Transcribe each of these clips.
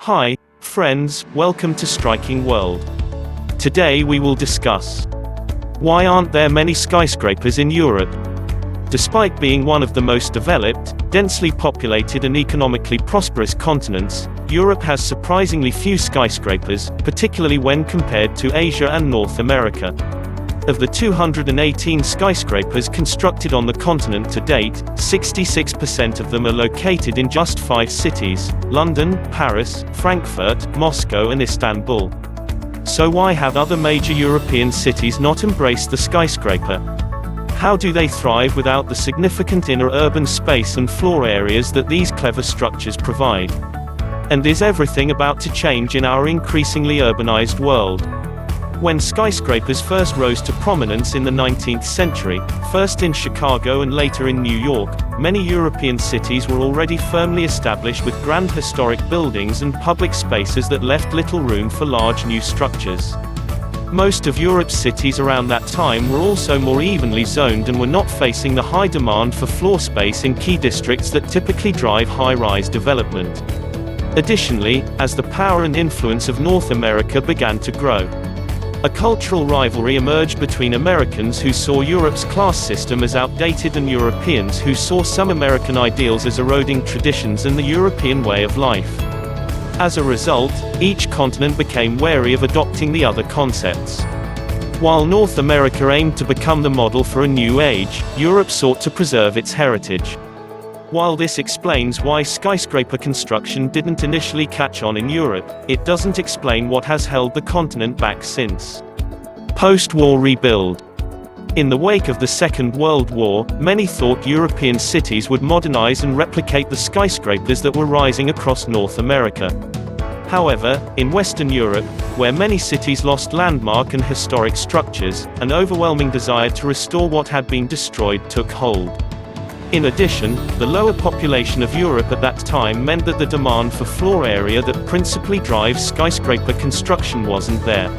Hi, friends, welcome to Striking World. Today we will discuss why aren't there many skyscrapers in Europe? Despite being one of the most developed, densely populated and economically prosperous continents, Europe has surprisingly few skyscrapers, particularly when compared to Asia and North America. Of the 218 skyscrapers constructed on the continent to date, 66% of them are located in just 5 cities: London, Paris, Frankfurt, Moscow and Istanbul. So why have other major European cities not embraced the skyscraper? How do they thrive without the significant inner urban space and floor areas that these clever structures provide? And is everything about to change in our increasingly urbanized world? When skyscrapers first rose to prominence in the 19th century, first in Chicago and later in New York, many European cities were already firmly established with grand historic buildings and public spaces that left little room for large new structures. Most of Europe's cities around that time were also more evenly zoned and were not facing the high demand for floor space in key districts that typically drive high-rise development. Additionally, as the power and influence of North America began to grow, a cultural rivalry emerged between Americans who saw Europe's class system as outdated and Europeans who saw some American ideals as eroding traditions and the European way of life. As a result, each continent became wary of adopting the other concepts. While North America aimed to become the model for a new age, Europe sought to preserve its heritage. While this explains why skyscraper construction didn't initially catch on in Europe, it doesn't explain what has held the continent back since. Post-war rebuild. In the wake of the Second World War, many thought European cities would modernize and replicate the skyscrapers that were rising across North America. However, in Western Europe, where many cities lost landmark and historic structures, an overwhelming desire to restore what had been destroyed took hold. In addition, the lower population of Europe at that time meant that the demand for floor area that principally drives skyscraper construction wasn't there.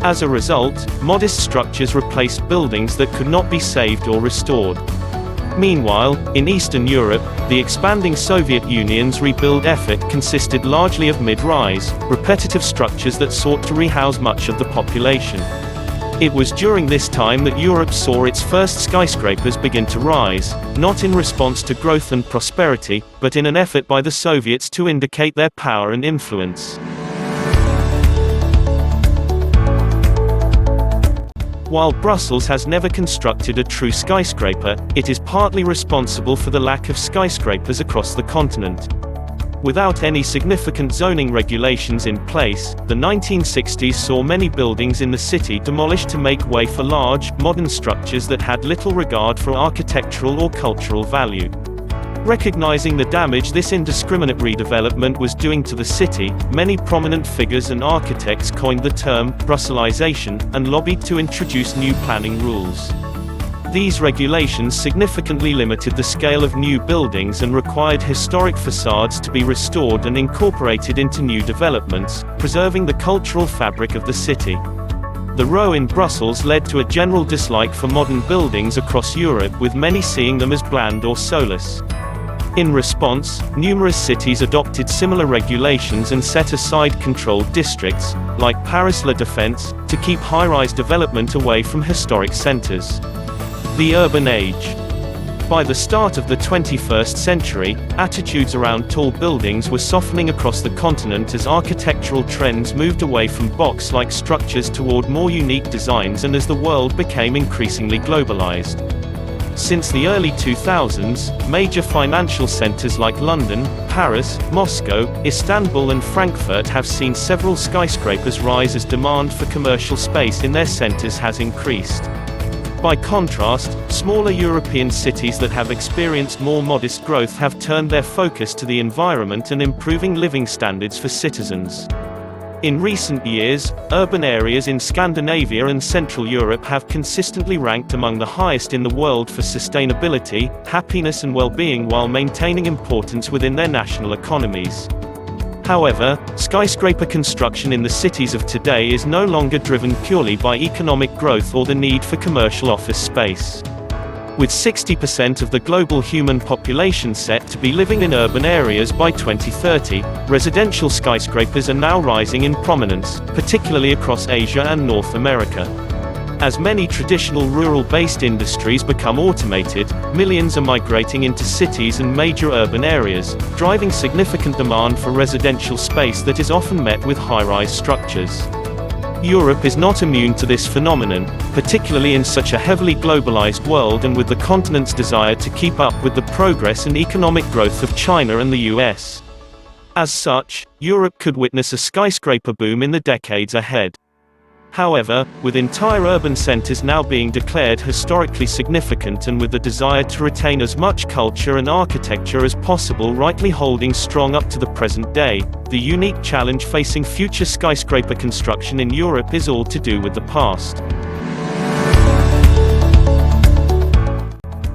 As a result, modest structures replaced buildings that could not be saved or restored. Meanwhile, in Eastern Europe, the expanding Soviet Union's rebuild effort consisted largely of mid-rise, repetitive structures that sought to rehouse much of the population. It was during this time that Europe saw its first skyscrapers begin to rise, not in response to growth and prosperity, but in an effort by the Soviets to indicate their power and influence. While Brussels has never constructed a true skyscraper, it is partly responsible for the lack of skyscrapers across the continent. Without any significant zoning regulations in place, the 1960s saw many buildings in the city demolished to make way for large, modern structures that had little regard for architectural or cultural value. Recognizing the damage this indiscriminate redevelopment was doing to the city, many prominent figures and architects coined the term Brusselsization and lobbied to introduce new planning rules. These regulations significantly limited the scale of new buildings and required historic facades to be restored and incorporated into new developments, preserving the cultural fabric of the city. The row in Brussels led to a general dislike for modern buildings across Europe, with many seeing them as bland or soulless. In response, numerous cities adopted similar regulations and set aside controlled districts, like Paris La Défense, to keep high-rise development away from historic centers. The urban age. By the start of the 21st century, attitudes around tall buildings were softening across the continent as architectural trends moved away from box-like structures toward more unique designs and as the world became increasingly globalized. Since the early 2000s, major financial centers like London, Paris, Moscow, Istanbul and Frankfurt have seen several skyscrapers rise as demand for commercial space in their centers has increased. By contrast, smaller European cities that have experienced more modest growth have turned their focus to the environment and improving living standards for citizens. In recent years, urban areas in Scandinavia and Central Europe have consistently ranked among the highest in the world for sustainability, happiness and well-being while maintaining importance within their national economies. However, skyscraper construction in the cities of today is no longer driven purely by economic growth or the need for commercial office space. With 60% of the global human population set to be living in urban areas by 2030, residential skyscrapers are now rising in prominence, particularly across Asia and North America. As many traditional rural-based industries become automated, millions are migrating into cities and major urban areas, driving significant demand for residential space that is often met with high-rise structures. Europe is not immune to this phenomenon, particularly in such a heavily globalized world and with the continent's desire to keep up with the progress and economic growth of China and the US. As such, Europe could witness a skyscraper boom in the decades ahead. However, with entire urban centers now being declared historically significant and with the desire to retain as much culture and architecture as possible rightly holding strong up to the present day, the unique challenge facing future skyscraper construction in Europe is all to do with the past.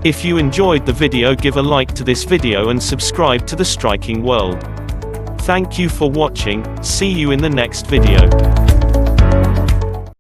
If you enjoyed the video, give a like to this video and subscribe to The Striking World. Thank you for watching, see you in the next video.